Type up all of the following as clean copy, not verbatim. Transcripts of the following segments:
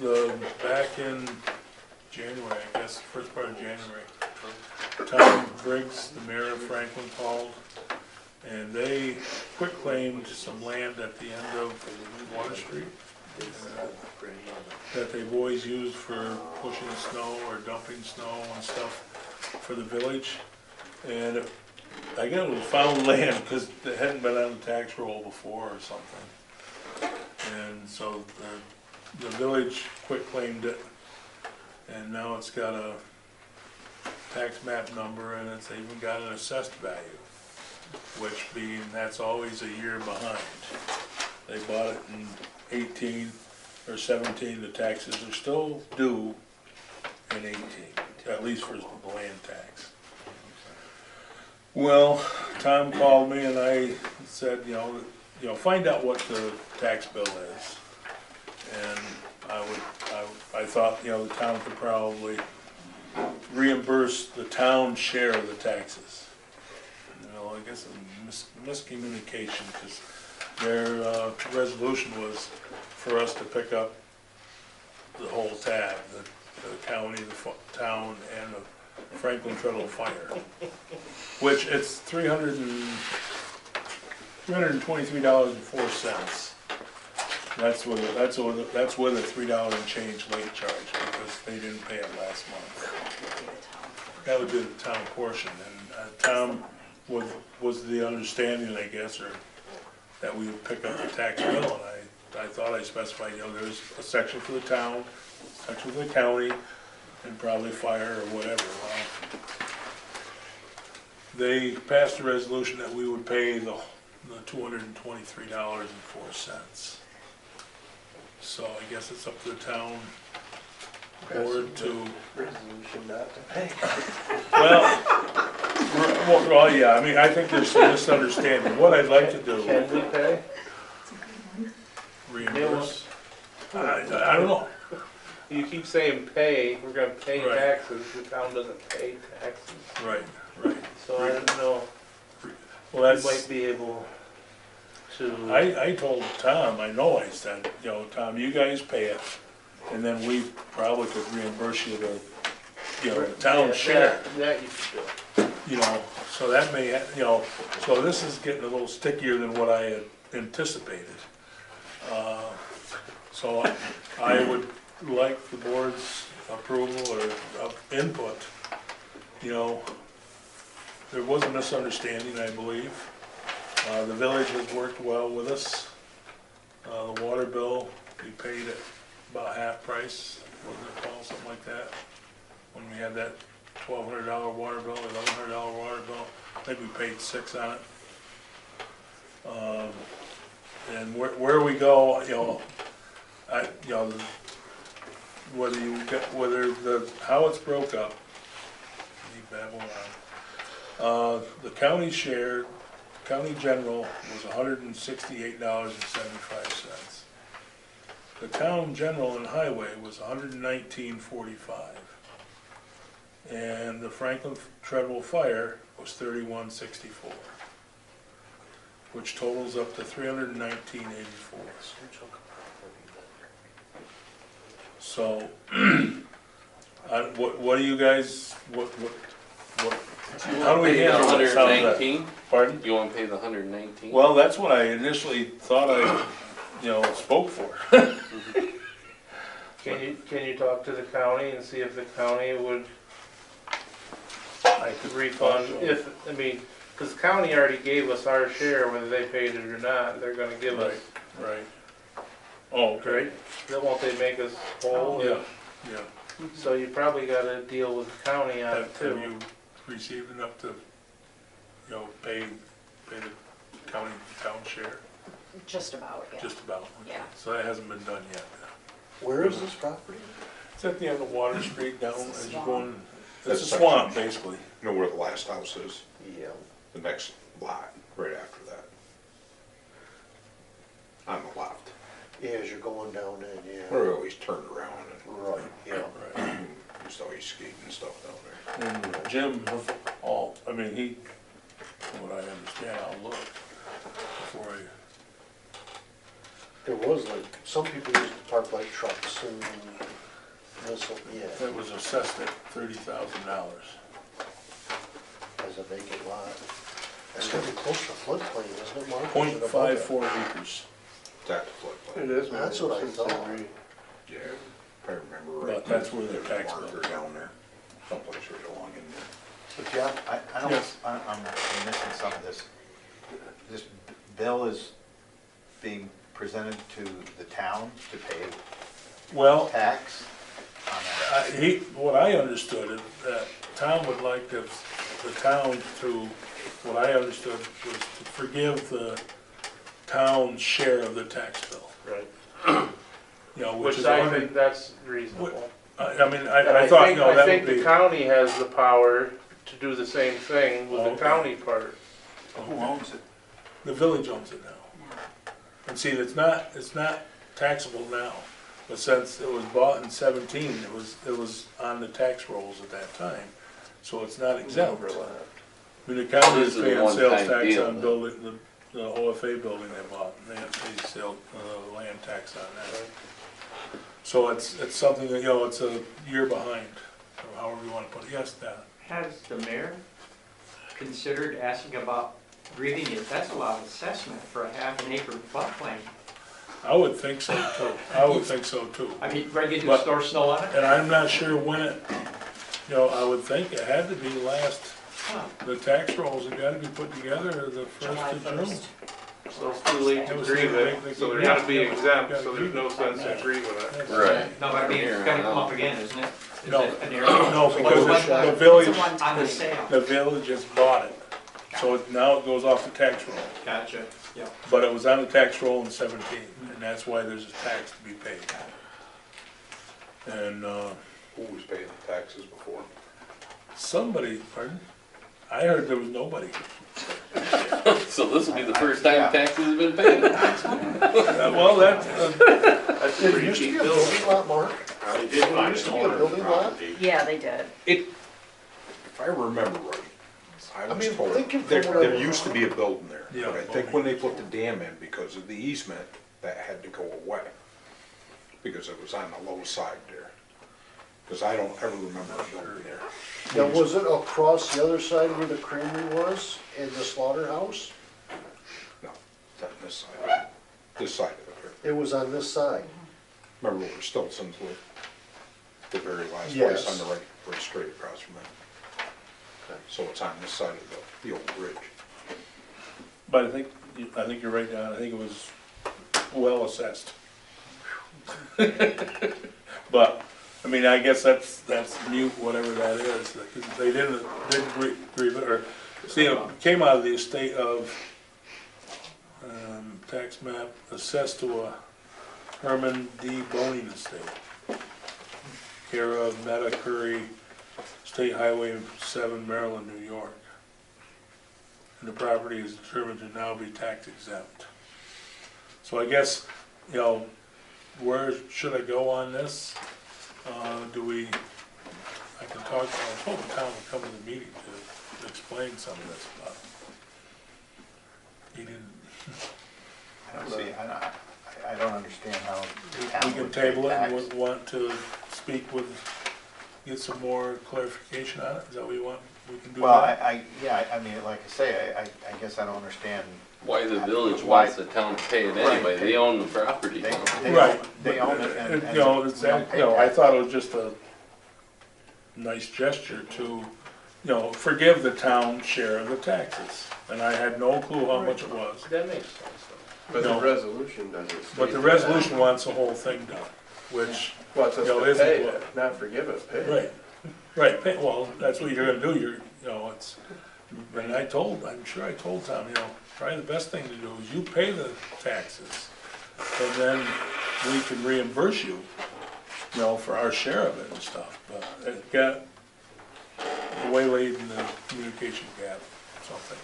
back in January, I guess, first part of January, Tom Briggs, the mayor of Franklin, called, and they quitclaimed some land at the end of Water Street that they've always used for pushing snow or dumping snow and stuff for the village. And I guess it was found land because it hadn't been on the tax roll before or something. And so the village quitclaimed it, and now it's got a tax map number, and it's even got an assessed value, which being that's always a year behind. They bought it in 18 or 17, the taxes are still due in 18, at least for the land tax. Well, Tom called me and I said, you know, find out what the tax bill is. And I thought, you know, the town could probably reimburse the town's share of the taxes. You know, I guess a miscommunication, because their resolution was for us to pick up the whole tab, the county, the town, and the Franklin Treadle Fire, which it's $323.04. That's with a $3 and change late charge because they didn't pay it last month. That would be the town portion, and Tom was the understanding, I guess, or that we would pick up the tax bill, and I thought I specified, you know, there's a section for the town, a section for the county, and probably fire or whatever. Well, they passed a resolution that we would pay the $223.04. So I guess it's up to the town board to resolution not to pay. Well, yeah. I mean, I think there's some misunderstanding. What I'd like to do. Can we pay? Reimburse. I don't know. You keep saying pay, we're gonna pay Right. taxes, the town doesn't pay taxes. Right. So I don't know, Well, you might be able to. I told Tom, I said, you know, Tom, you guys pay it, and then we probably could reimburse you the town share. That you should do. You know, so that may, you know, so this is getting a little stickier than what I had anticipated. So I would like the board's approval or input. You know, there was a misunderstanding, I believe. The village has worked well with us. The water bill, we paid at about half price, wasn't it, Paul, something like that? When we had that $1,200 water bill, $1,100 water bill, I think we paid $6 on it. And where we go, you know, how it's broke up, the county share, county general was $168.75. The town general and highway was $119.45. And the Franklin Treadle Fire was $31.64, which totals up to $319.84. So, what do you guys, how do we handle this? $119? Pardon? You want to pay the $119? Well, that's what I initially thought I, spoke for. Can you talk to the county and see if the county would I could refund, because the county already gave us our share, whether they paid it or not, they're gonna give us, Right. Oh, okay. right? Then won't they make us whole? Yeah. So you probably gotta deal with the county on it Have too. you received enough to, pay the town share? Just about, yeah. Just about. Okay. Yeah. So that hasn't been done yet. Where is this property? It's at the end of Water Street down It's a as you're swamp. going, That's it's a swamp, basically. You know where the last house is? Yeah. The next lot, right after that. On the left. Yeah, as you're going down in, yeah. Where we always turned around Right, yeah. Right. and used to always skate and stuff down there. And Jim, he, from what I understand, I'll look before There was like, some people used to park like trucks and this, yeah, It was assessed at $30,000. as a vacant lot. It's gonna be close to floodplain, isn't it, Mark? Or is it above it? 0.54 acres. It's at the floodplain. It is. That's what I thought. Yeah, if I remember right. But that's where the there's a tax marker bill- down there, someplace right along in there. So Jeff, I don't, Yes. I'm missing some of this. This bill is being presented to the town to pay Well, tax on that. what I understood is that Tom would like the town to, what I understood was to forgive the town's share of the tax bill. Right. You know, which Which is I only, think that's reasonable. I mean, And I thought, think- you know, I that think would the be. county has the power to do the same thing with the Okay. county part. Who owns it? The village owns it now. And see, it's not taxable now, but since it was bought in 17, it was on the tax rolls at that time, so it's not exempt. I mean, the county is This is a paying sales one-time tax deal, on then. building, the OFA building they bought, and they have to pay sale, land tax on that. So it's something that, you know, it's a year behind, or however you wanna put it. Yes, Dan? Has the mayor considered asking about grieving it? That's a lot of assessment for a half an acre floodplain. I would think so too. I would think so too. I mean, ready to But- store snow on it? And I'm not sure when it, you know, I would think it had to be last, Huh. the tax rolls have gotta be put together the first of June. So it's too late It to was grieve too late it, to so they're grieve gonna it. be Yeah, exempt, gotta so grieve there's no sense in grieving it. That's- Right. No, but I mean, it's gonna come up again, isn't it? Is No, it an area? no, because What- the village, On the sale. the village has bought it. So now it goes off the tax roll. Gotcha, yeah. But it was on the tax roll in 17, and that's why there's a tax to be paid. And, Who was paying the taxes before? somebody, pardon? I heard there was nobody. So this will be the first time taxes have been paid. Well, that's, That's a There pretty used to be cheap a building. building lot, Mark? I There used to be a building lot? Yeah, they did. If I remember right, I I was mean, told, thinking from there, what I there remember- used to be a building there. Yeah. But I think when they put the dam in, because of the easement, that had to go away. Because it was on the low side there. Because I don't ever remember a building there. Now, was it across the other side where the creamery was and the slaughterhouse? No, it's on this side, this side of it there. It was on this side. Remember where Stiltson's lived? The very last place Yes. on the right straight across from that. So it's on this side of the old bridge. but I think you're right, Don, I think it was well assessed. But, I mean, I guess that's mute, whatever that is, because they didn't grieve it, or, see, it came out of the estate of, tax map assessed to a Herman D. Boning estate, care of Meta Curry, State Highway 7, Maryland, New York. And the property is determined to now be tax exempt. So I guess, you know, where should I go on this? I can talk, I was hoping Tom would come to the meeting to explain some of this, but he didn't. I don't see, I don't understand how the We town can would pay table it and tax. want to speak with, get some more clarification on it, is that what you want, we can do Well, that? I mean, like I say, I guess I don't understand. Why the village Why- wants the town to pay it Right. anyway, they own the property. They Right. They own it and. You know, it's, we don't you pay know, I tax. thought it was just a nice gesture to, you know, forgive the town share of the taxes. And I had no clue how much it was. That makes sense But No. the resolution doesn't state. But the resolution wants the whole thing done, which, Well, it says you know, to isn't pay what- it, not forgive it, pay it. right, right, well, that's what you're gonna do, you know, it's, and I'm sure I told Tom, you know, probably the best thing to do is you pay the taxes, and then we can reimburse you, you know, for our share of it and stuff, but it got waylaid in the communication gap, something.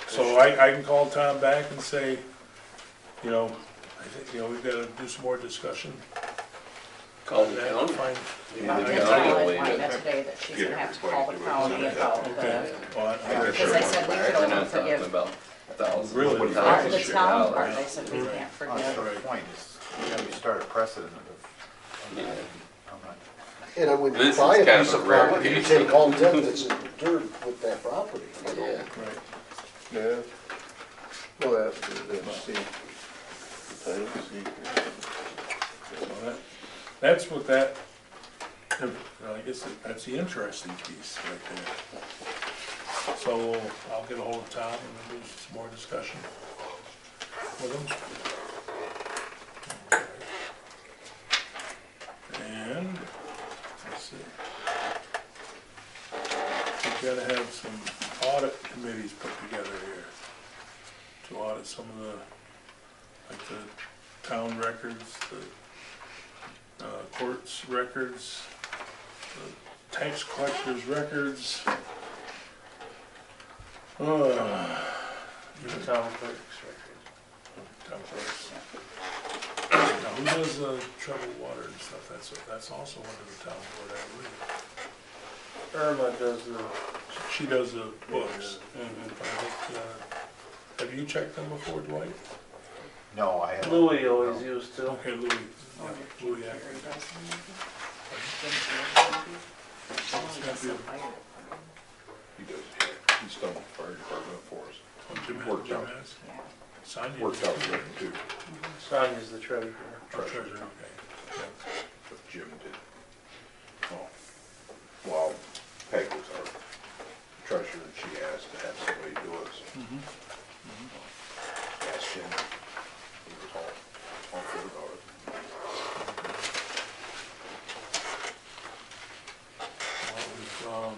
So I can call Tom back and say, you know, I think, you know, we've gotta do some more discussion. Call on the that, county. find- Maybe I the did county tell will waive Lynn it. yesterday that she's Yeah, gonna have to that's call why the you do it. county about Okay, the, well, because I said we could That's what only I'm talking forgive about. Thousands. Really? Thousands Part of the of town dollars. part, I said, we can't That's forget. the point, is, you know, you start a precedent of, Yeah. I'm not, And when you This buy is a kind piece of a of rare property, you case. take all debt that's endured with that property, you know? Yeah. Right. Yeah. Well, that's the title secret. So that's what that, I guess that's the interesting piece right there. So I'll get a hold of Tom and we'll do some more discussion with him. And, let's see. We've gotta have some audit committees put together here to audit some of the, like the town records, the courts records, the tax collectors records. The town clerk's record. Town clerks. Now, who does troubled water and stuff? That's also under the town board, I believe. Irma does the, She does the books. Have you checked them before, Dwight? no, I haven't. Louis always used to. Okay, Louis. Oh, Yeah, Louis Gary Acker. does them, maybe. It's Oh, gotta that's be the a- fire department. He does, yeah, he's done the fire department for us. Worked Jim out. has. Yeah. Sonia. Worked out good too, Sonia's the treasurer. Oh, treasurer, okay. Yeah. but Jim did. Oh, well, Peg was our treasurer, and she asked to have somebody do it. Mhm. Asked Jim, he was all good about it. Well,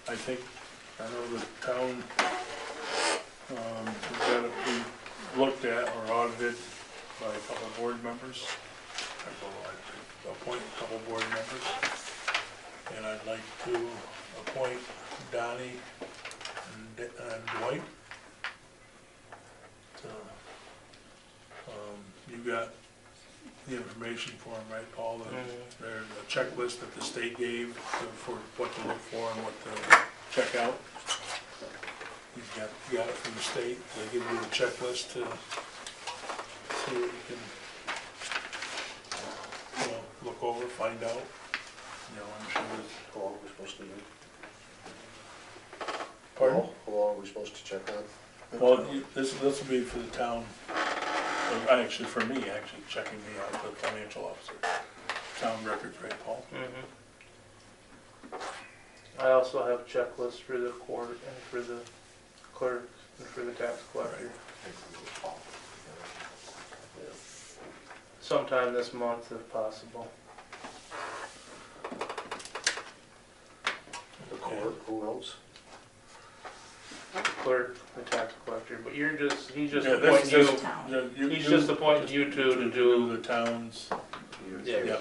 I think, I know the town, we looked at or audited by a couple of board members. I'd like to appoint a couple of board members. And I'd like to appoint Donnie and Dwight. So, you got the information for them, right, Paul? There's a checklist that the state gave for what to look for and what to check out. You got it from the state, they give you the checklist to see what you can, look over, find out. I'm sure there's, How long are we supposed to do? pardon? How long are we supposed to check on? Well, this will be for the town, or actually for me, checking me out, the financial officer. Town records, right, Paul? I also have checklists for the court and for the clerk and for the tax collector. Sometime this month if possible. The court, who else? Clerk, the tax collector, but he's just Yeah, appointing this- you. Town. He's just appointing you two to do. the towns, Yeah. yeah,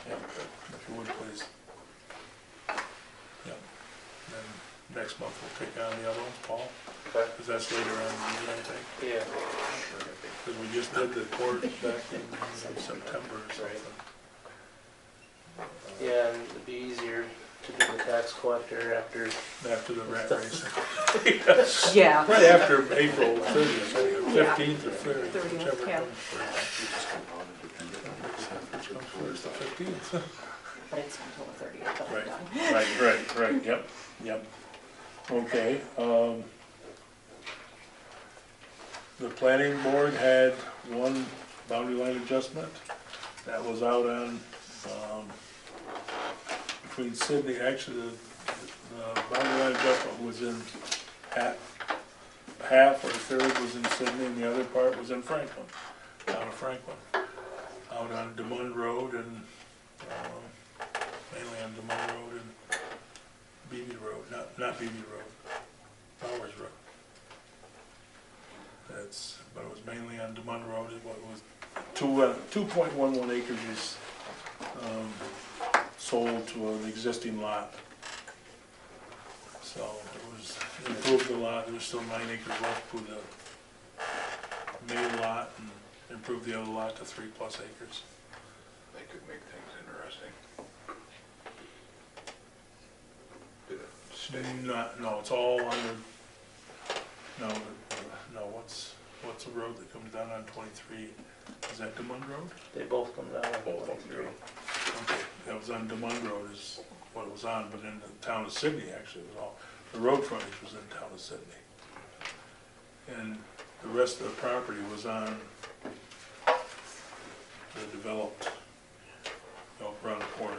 if you would please. Yeah, then next month we'll take on the other ones, Paul, Okay. because that's later on in the year, I think. Yeah. Because we just did the court back in September or something. Yeah, and it'd be easier to do the tax collector after. After the rat race. Yeah. Right after April 30th, Yeah. 15th or 30th, 30th, whichever yeah. comes first. Which comes first, the 15th. But it's until the 30th that I'm Right. done. Right, yep. Okay, the planning board had one boundary line adjustment that was out on, between Sydney, actually, the boundary line adjustment was in half or a third was in Sydney and the other part was in Franklin, down in Franklin. Out on DeMund Road and, mainly on DeMund Road and Beebe Road, not Beebe Road, Powers Road. But it was mainly on DeMund Road, it was 2.11 acres was, sold to an existing lot. So it was, improved the lot, there was still 9 acres left for the main lot and improved the other lot to 3+ acres. They could make things interesting. Did it stay? No, it's all under No, what's the road that comes down on 23? Is that Demond Road? They both come down on Both of them 23. do. Okay, that was on Demond Road is what it was on, but in the town of Sydney, actually, it was all, the road frontage was in the town of Sydney. And the rest of the property was on the developed, around the corner.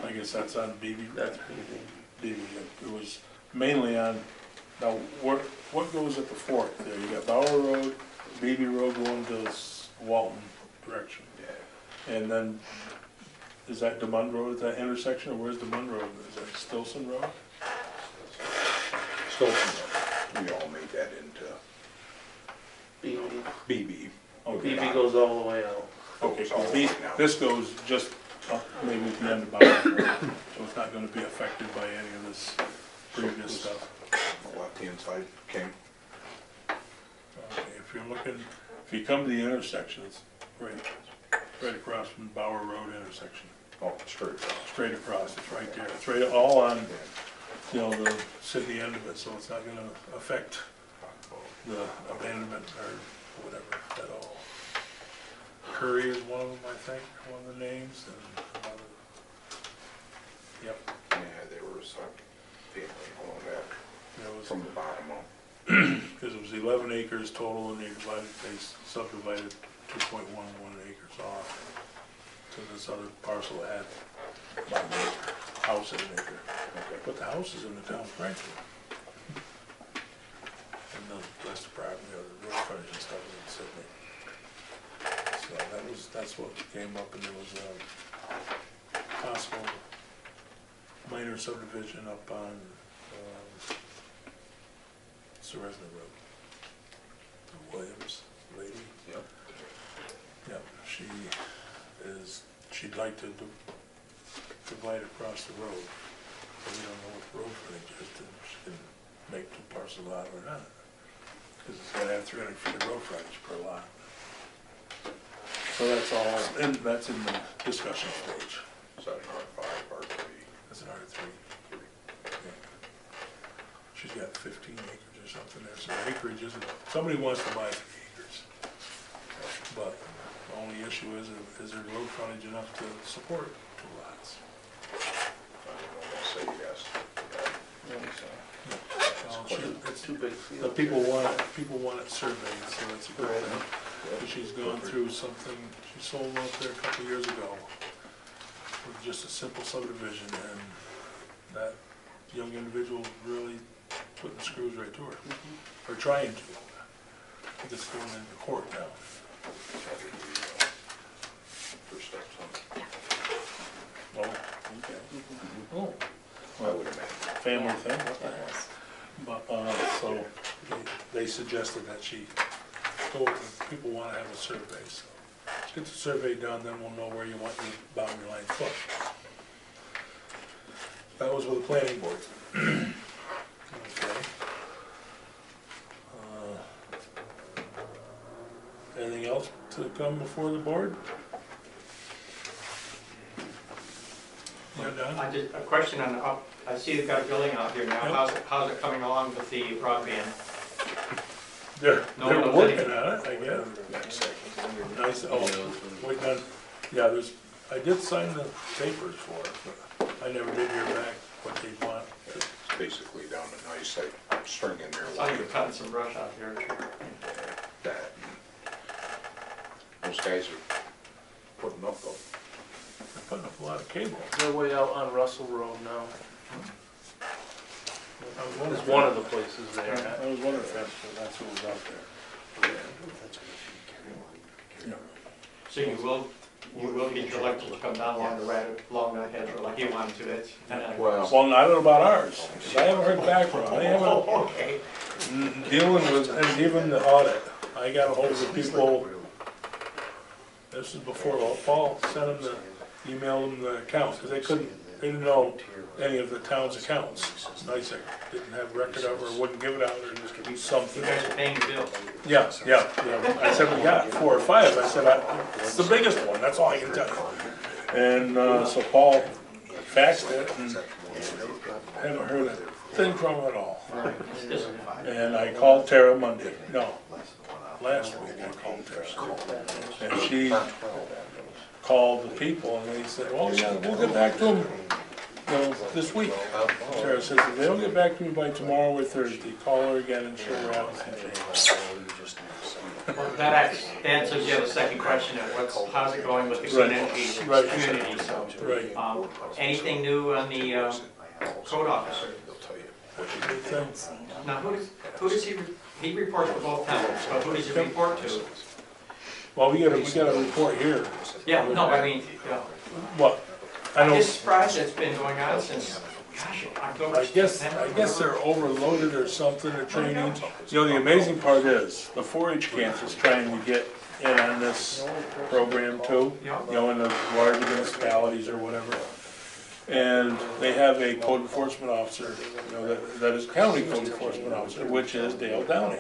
I guess that's on BB. That's BB. It was mainly on, now, what goes at the fork there? You got Bower Road, BB Road going to Walton direction. Yeah. And then, is that Demond Road at that intersection, or where's Demond Road? Is that Stilson Road? Stolzen, we all made that into BB. BB. Okay. BB goes all the way out. Okay, It's all so right now. this goes just up maybe at the end of Bower Road, so it's not gonna be affected by any of this previous stuff. The left-hand side came, Okay, if you're looking, if you come to the intersection, it's right across from Bower Road intersection. oh, straight across. Straight across, it's right there. It's right all on, the Sydney end of it, so it's not gonna affect the abandonment or whatever at all. Curry is one of them, I think, one of the names, and another. Yep, Yeah, there was a family going back there was, from the bottom up. because it was 11 acres total, and they subdivided 2.11 acres off to this other parcel that had about an acre, house at an acre. But the house is in the town of Franklin. And the rest of the property, the road frontage and stuff is in Sydney. So that's what came up, and there was a possible minor subdivision up on Seresna Road. The Williams lady. Yep. Yep, she'd like to divide across the road. But we don't know what the road frontage is, and she can make two parcels out or not. Because it's gotta have 300 feet of road frontage per lot. So that's all, and that's in the discussion stage. Is that an R5, R3? That's an R3. Yeah. She's got 15 acres or something there, so the acreage isn't, somebody wants to buy 3 acres. But the only issue is there road frontage enough to support 2 lots? I don't know, I'll say yes. Well, it's Too big field. the people want it surveyed, so it's a good thing. But she's gone through something, she sold out there a couple of years ago with just a simple subdivision, and that young individual really putting the screws right to her, or trying to. I think it's going into court now. First steps on it. Oh, okay. Oh, I would imagine. family thing, what the heck? But, so they suggested that she go, people want to have a survey, so get the survey done, then we'll know where you want your boundary line put. That was with the planning board. Okay. Anything else to come before the board? You're done? I just, a question on, I see you've got a building out here now, Yep. how's it coming along with the broadband? They're No one knows working anything. on it, I guess. Next second. Nice, waiting on, yeah, I did sign the papers for it, but I never did hear back what they want. It's basically down to nice, like string in there. I saw you were cutting some brush out here. That. Those guys are putting up though. They're putting up a lot of cable. They're way out on Russell Road now. I was It's wondering, one of the places there. I was wondering if that's what was out there. Yeah. So you will get your electrical to come down along the hedge road like you wanted to, that's. Well, Well, I don't know about ours, 'cause I haven't heard back from them. I haven't, Okay. dealing with, and even the audit, I got a hold of the people, this is before, Paul sent them emailed them the accounts, because they didn't know any of the town's accounts. NICEAG didn't have record of it, or wouldn't give it out, or You something. guys are paying the bill. Yeah. I said, we got 4 or 5. I said, it's the biggest one, that's all I can tell you. And so Paul faxed it, and haven't heard nothing from it all. It's just- And I called Tara Monday, no, last week I called Tara. And she called the people and they said, well, yeah, we'll get back to them, you know, this week. Tara says, if they don't get back to me by tomorrow or Thursday, call her again and she'll have it. Well, that answers the other second question of how's it going with the clean energy Right. community, so. Right. Anything new on the code officer? Thanks. Now, who does he reports to both towns, but who does he report to? Well, we got a report here. Yeah, no, I mean, yeah. What? I I'm don't, just surprised it's been going on since, gosh, October. I guess they're overloaded or something, or training. You know, the amazing part is, the 4-H camp is trying to get in on this program too, you know, in the larger municipalities or whatever. And they have a code enforcement officer, you know, that is county code enforcement officer, which is Dale Downey.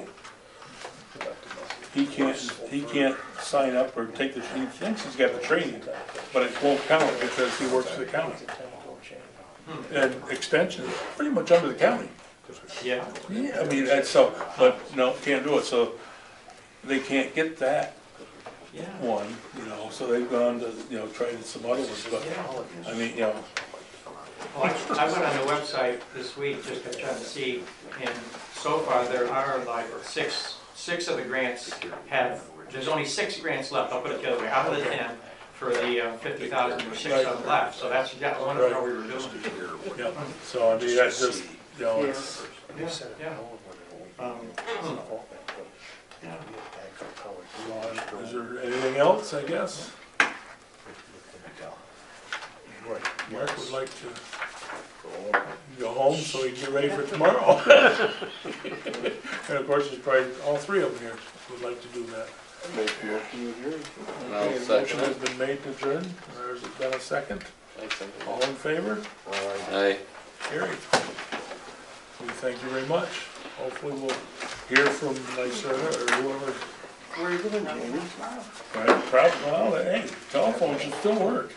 He can't sign up or take the, he thinks he's got the training, but it won't count because he works for the county. And extension is pretty much under the county. Yeah. Yeah, I mean, that's so, but no, can't do it, so they can't get that Yeah. one, you know, so they've gone to, you know, tried some other ones, but, I mean, you know, Well, I went on the website this week just to try to see, and so far there are like six of the grants have, there's only 6 grants left, I'll put it the other way, out of the 10 for the 50,000, there's 6 of them left, so that's, yeah, I wonder how we were doing. yeah, so I mean, that's just, you know, it's, Yeah, yeah. Yeah. is there anything else, I guess? Mark would like to go home so he can get ready for tomorrow. And of course, there's probably all 3 of them here would like to do that. Make the motion with yours. And I'll Okay, the second motion has it. been made to adjourn, there's been a second, all in favor? Aye. Carried. We thank you very much. Hopefully we'll hear from NYSERDA or whoever. Where are you going, Jamie? Well, hey, telephones should still work.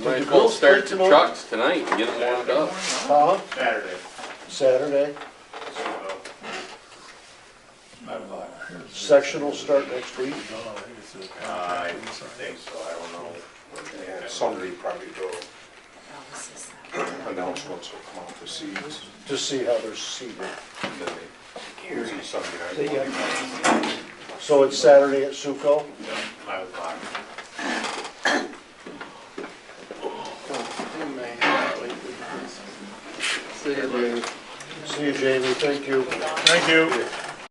Might as well start the trucks tonight and get them warmed up. Huh? Saturday. Section will start next week. I think so, I don't know. And Sunday probably the announcements will come out to seeds. To see how they're seated. And then they, usually Sunday night. So it's Saturday at Suco? See you, Jamie. See you, Jamie, thank you. Thank you.